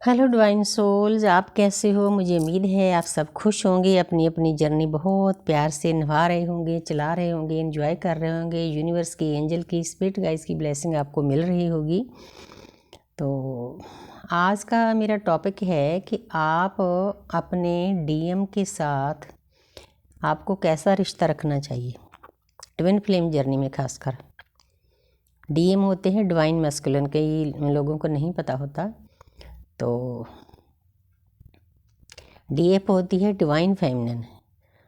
Hello divine souls, आप कैसे हो। मुझे उम्मीद है आप सब खुश होंगे, अपनी अपनी जर्नी बहुत प्यार से निभा रहे होंगे, चला रहे होंगे, एंजॉय कर रहे होंगे। यूनिवर्स की, एंजल की, स्पिरिट गाइड्स की ब्लेसिंग आपको मिल रही होगी। तो आज का मेरा टॉपिक है कि आप अपने डीएम के साथ आपको कैसा रिश्ता रखना चाहिए ट्विन फ्लेम जर्नी में। खासकर डीएम होते हैं डिवाइन मैस्कुलिन, कई लोगों को नहीं पता होता। तो डीएफ होती है डिवाइन फेमिनिन।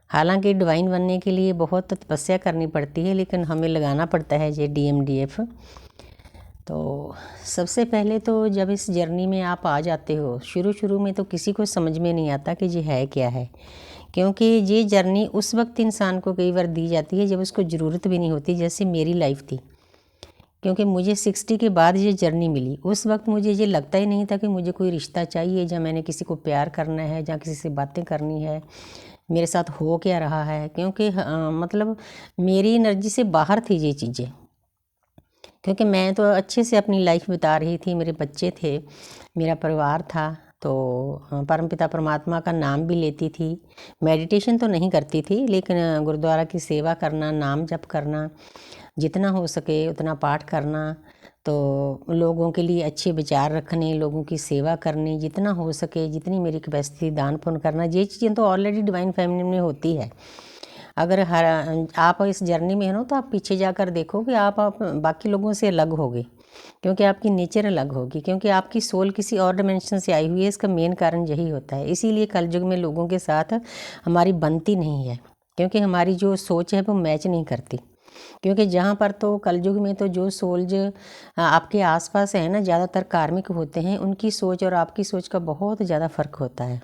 हालांकि डिवाइन बनने के लिए बहुत तपस्या करनी पड़ती है, लेकिन हमें लगाना पड़ता है ये डीएम डीएफ। तो सबसे पहले तो जब इस जर्नी में आप आ जाते हो, शुरू में तो किसी को समझ में नहीं आता कि ये है क्या है, क्योंकि ये जर्नी उस वक्त इंसान को कई बार दी जाती है जब उसको ज़रूरत भी नहीं होती। जैसे मेरी लाइफ थी, क्योंकि मुझे 60 के बाद ये जर्नी मिली। उस वक्त मुझे ये लगता ही नहीं था कि मुझे कोई रिश्ता चाहिए, या मैंने किसी को प्यार करना है, या किसी से बातें करनी है, मेरे साथ हो क्या रहा है। क्योंकि मतलब मेरी एनर्जी से बाहर थी ये चीज़ें, क्योंकि मैं तो अच्छे से अपनी लाइफ बिता रही थी, मेरे बच्चे थे, मेरा परिवार था। तो परमपिता परमात्मा का नाम भी लेती थी। मेडिटेशन तो नहीं करती थी, लेकिन गुरुद्वारा की सेवा करना, नाम जप करना, जितना हो सके उतना पाठ करना, तो लोगों के लिए अच्छे विचार रखने, लोगों की सेवा करनी, जितना हो सके, जितनी मेरी कैपेसिटी, दान पुण्य करना, ये चीज़ें तो ऑलरेडी डिवाइन फैमिली में होती है। अगर हर आप इस जर्नी में हो तो आप पीछे जाकर देखो कि आप बाकी लोगों से अलग होगे, क्योंकि आपकी नेचर अलग होगी, क्योंकि आपकी सोल किसी और डिमेंशन से आई हुई है। इसका मेन कारण यही होता है। इसीलिए कलयुग में लोगों के साथ हमारी बनती नहीं है, क्योंकि हमारी जो सोच है वो मैच नहीं करती। क्योंकि जहाँ पर तो कलयुग में तो जो सोल्ज आपके आसपास है ना, ज़्यादातर कार्मिक होते हैं, उनकी सोच और आपकी सोच का बहुत ज़्यादा फ़र्क होता है।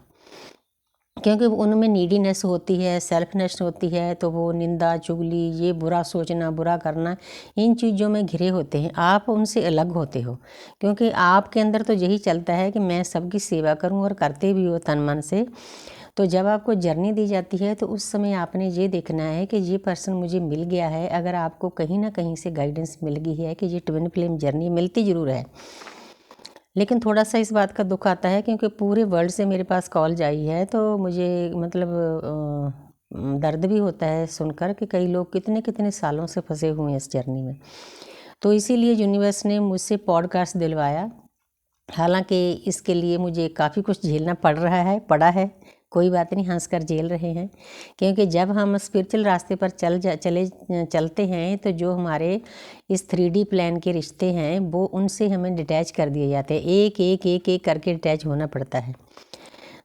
क्योंकि उनमें नीडीनेस होती है, सेल्फनेस होती है, तो वो निंदा, चुगली, ये बुरा सोचना, बुरा करना, इन चीज़ों में घिरे होते हैं। आप उनसे अलग होते हो, क्योंकि आपके अंदर तो यही चलता है कि मैं सबकी सेवा करूं, और करते भी हो तन मन से। तो जब आपको जर्नी दी जाती है तो उस समय आपने ये देखना है कि ये पर्सन मुझे मिल गया है। अगर आपको कहीं ना कहीं से गाइडेंस मिल गई है कि ये ट्विन फ्लेम जर्नी, मिलती ज़रूर है, लेकिन थोड़ा सा इस बात का दुख आता है, क्योंकि पूरे वर्ल्ड से मेरे पास कॉल आई है, तो मुझे मतलब दर्द भी होता है सुनकर कि कई लोग कितने कितने सालों से फंसे हुए हैं इस जर्नी में। तो इसीलिए यूनिवर्स ने मुझसे पॉडकास्ट दिलवाया। हालांकि इसके लिए मुझे काफ़ी कुछ झेलना पड़ा है, कोई बात नहीं, हंस कर झेल रहे हैं। क्योंकि जब हम स्पिरिचुअल रास्ते पर चलते हैं, तो जो हमारे इस 3D प्लान के रिश्ते हैं वो उनसे हमें डिटैच कर दिए जाते हैं। एक एक एक एक करके डिटैच होना पड़ता है।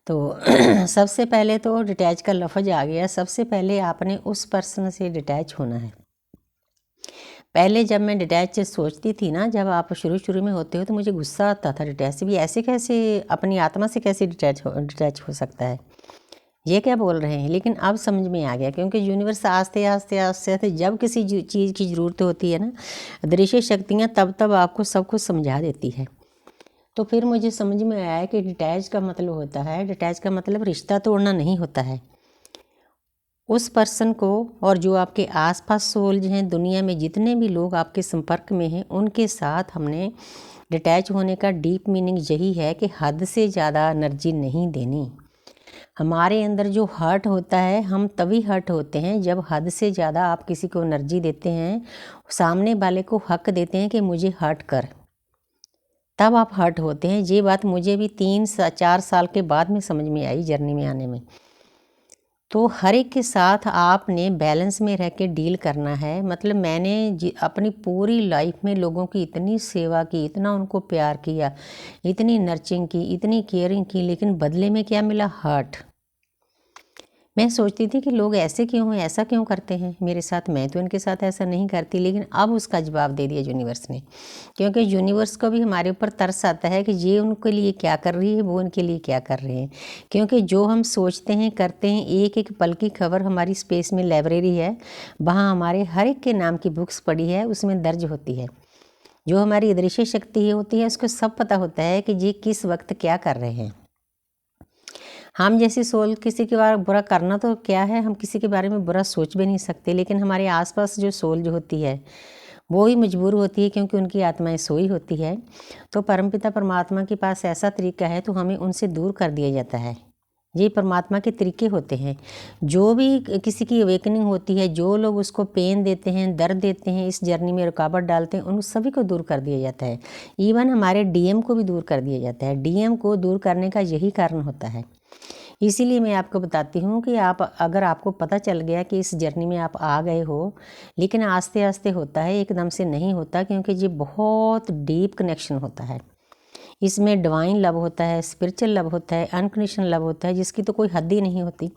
तो सबसे पहले तो डिटैच का लफ्ज़ आ गया। सबसे पहले आपने उस पर्सन से डिटैच होना है। पहले जब मैं डिटैच सोचती थी ना, जब आप शुरू में होते हो, तो मुझे गुस्सा आता था डिटैच से भी। ऐसे कैसे अपनी आत्मा से कैसे डिटैच हो सकता है, ये क्या बोल रहे हैं। लेकिन अब समझ में आ गया, क्योंकि यूनिवर्स आस्ते आस्ते आस्ते आस्ते जब किसी चीज़ की ज़रूरत होती है ना, दृश्य शक्तियाँ तब आपको सब कुछ समझा देती है। तो फिर मुझे समझ में आया कि डिटैच का मतलब होता है, डिटैच का मतलब रिश्ता तोड़ना नहीं होता है। उस पर्सन को, और जो आपके आसपास सोल्स हैं, दुनिया में जितने भी लोग आपके संपर्क में हैं, उनके साथ हमने डिटैच होने का डीप मीनिंग यही है कि हद से ज़्यादा एनर्जी नहीं देनी। हमारे अंदर जो हर्ट होता है, हम तभी हर्ट होते हैं जब हद से ज़्यादा आप किसी को एनर्जी देते हैं, सामने वाले को हक देते हैं कि मुझे हर्ट कर, तब आप हर्ट होते हैं। ये बात मुझे भी 3-4 साल के बाद में समझ में आई जर्नी में आने में। तो हर एक के साथ आपने बैलेंस में रह के डील करना है। मतलब मैंने अपनी पूरी लाइफ में लोगों की इतनी सेवा की, इतना उनको प्यार किया, इतनी नर्चिंग की, इतनी केयरिंग की, लेकिन बदले में क्या मिला? हर्ट। मैं सोचती थी कि लोग ऐसे क्यों हैं, ऐसा क्यों करते हैं मेरे साथ, मैं तो इनके साथ ऐसा नहीं करती। लेकिन अब उसका जवाब दे दिया यूनिवर्स ने, क्योंकि यूनिवर्स को भी हमारे ऊपर तरस आता है कि ये उनके लिए क्या कर रही है, वो उनके लिए क्या कर रहे हैं। क्योंकि जो हम सोचते हैं, करते हैं, एक एक पल की खबर हमारी स्पेस में लाइब्रेरी है, वहाँ हमारे हर एक के नाम की बुक्स पड़ी है, उसमें दर्ज होती है। जो हमारी अदृश्य शक्ति होती है, उसको सब पता होता है कि ये किस वक्त क्या कर रहे हैं। हम जैसी सोल किसी के बारे में बुरा करना तो क्या है, हम किसी के बारे में बुरा सोच भी नहीं सकते, लेकिन हमारे आसपास जो सोल जो होती है वो ही मजबूर होती है क्योंकि उनकी आत्माएं सोई होती है। तो परमपिता परमात्मा के पास ऐसा तरीका है तो हमें उनसे दूर कर दिया जाता है। ये परमात्मा के तरीके होते हैं। जो भी किसी की अवेकनिंग होती है, जो लोग उसको पेन देते हैं, दर्द देते हैं, इस जर्नी में रुकावट डालते हैं, उन सभी को दूर कर दिया जाता है। इवन हमारे डीएम को भी दूर कर दिया जाता है। डीएम को दूर करने का यही कारण होता है। इसीलिए मैं आपको बताती हूँ कि अगर आपको पता चल गया कि इस जर्नी में आप आ गए हो, लेकिन आस्ते आस्ते होता है, एकदम से नहीं होता, क्योंकि ये बहुत डीप कनेक्शन होता है। इसमें डिवाइन लव होता है, स्पिरिचुअल लव होता है, अनकंडीशनल लव होता है, जिसकी तो कोई हद ही नहीं होती।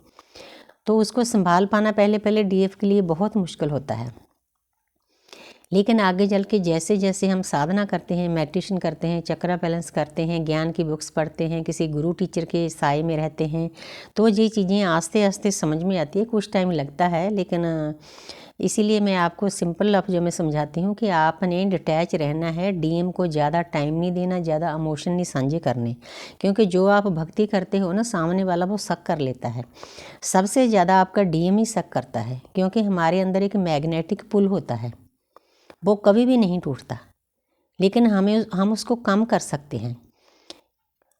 तो उसको संभाल पाना पहले पहले डीएफ के लिए बहुत मुश्किल होता है। लेकिन आगे चल के जैसे जैसे हम साधना करते हैं, मेडिटेशन करते हैं, चक्रा बैलेंस करते हैं, ज्ञान की बुक्स पढ़ते हैं, किसी गुरु टीचर के साए में रहते हैं, तो ये चीज़ें आस्ते आस्ते समझ में आती है। कुछ टाइम लगता है, लेकिन इसीलिए मैं आपको सिंपल लफ्ज़ों में समझाती हूँ कि आपने डिटैच रहना है। डीएम को ज़्यादा टाइम नहीं देना, ज़्यादा इमोशन नहीं साझे करने, क्योंकि जो आप भक्ति करते हो ना, सामने वाला वो शक कर लेता है। सबसे ज़्यादा आपका डीएम ही शक करता है, क्योंकि हमारे अंदर एक मैग्नेटिक पुल होता है, वो कभी भी नहीं टूटता। लेकिन हम उसको कम कर सकते हैं।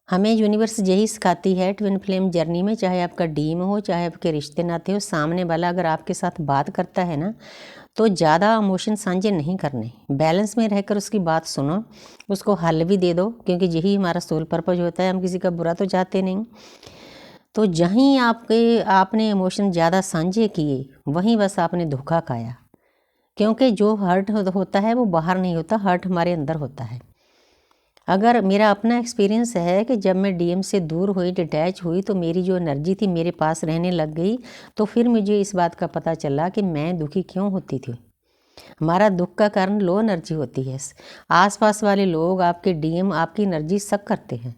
हमें यूनिवर्स यही सिखाती है ट्विन फ्लेम जर्नी में, चाहे आपका डीम हो, चाहे आपके रिश्ते नाते हो, सामने वाला अगर आपके साथ बात करता है ना, तो ज़्यादा इमोशन साझे नहीं करने, बैलेंस में रहकर उसकी बात सुनो, उसको हल भी दे दो, क्योंकि यही हमारा सोल पर्पज होता है। हम किसी का बुरा तो चाहते नहीं। तो जहीं आपने इमोशन ज़्यादा साझे किए, वहीं बस आपने धोखा खाया, क्योंकि जो हर्ट होता है वो बाहर नहीं होता, हर्ट हमारे अंदर होता है। अगर मेरा अपना एक्सपीरियंस है कि जब मैं डीएम से दूर हुई, डिटैच हुई, तो मेरी जो एनर्जी थी मेरे पास रहने लग गई, तो फिर मुझे इस बात का पता चला कि मैं दुखी क्यों होती थी। हमारा दुख का कारण लो एनर्जी होती है। आसपास वाले लोग, आपके डीएम आपकी एनर्जी सक करते हैं।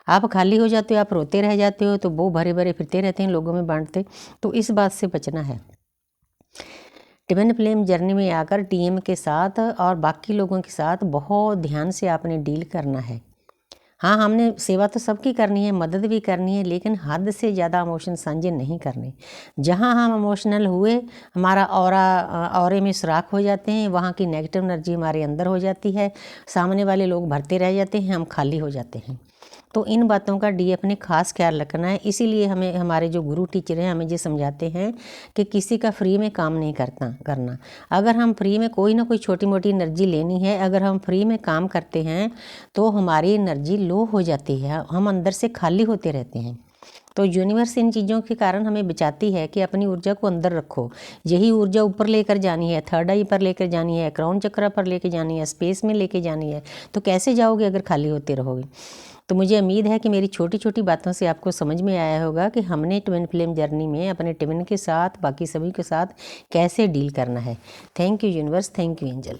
आप खाली हो जाते हो, आप रोते रह जाते हो, तो वो भरे भरे फिरते रहते हैं, लोगों में बांटते। तो इस बात से बचना है। ट्विन फ्लेम जर्नी में आकर डीएम के साथ और बाकी लोगों के साथ बहुत ध्यान से आपने डील करना है। हाँ, हमने सेवा तो सबकी करनी है, मदद भी करनी है, लेकिन हद से ज़्यादा इमोशन साझे नहीं करने। जहाँ हम इमोशनल हुए, हमारा ऑरे में सुराख हो जाते हैं, वहाँ की नेगेटिव एनर्जी हमारे अंदर हो जाती है, सामने वाले लोग भरते रह जाते हैं, हम खाली हो जाते हैं। तो इन बातों का डीएफ ने खास ख्याल रखना है। इसीलिए हमें हमारे जो गुरु टीचर हैं हमें ये समझाते हैं कि किसी का फ्री में काम नहीं करना। अगर हम फ्री में कोई ना कोई छोटी मोटी एनर्जी लेनी है, अगर हम फ्री में काम करते हैं तो हमारी एनर्जी लो हो जाती है, हम अंदर से खाली होते रहते हैं। तो यूनिवर्स इन चीज़ों के कारण हमें बचाती है कि अपनी ऊर्जा को अंदर रखो। यही ऊर्जा ऊपर लेकर जानी है, थर्ड आई पर लेकर जानी है, क्राउन चक्र पर लेकर जानी है, स्पेस में लेके जानी है। तो कैसे जाओगे अगर खाली होते रहोगे। तो मुझे उम्मीद है कि मेरी छोटी छोटी बातों से आपको समझ में आया होगा कि हमने ट्विन फ्लेम जर्नी में अपने ट्विन के साथ, बाकी सभी के साथ कैसे डील करना है। Thank you universe, thank you angel.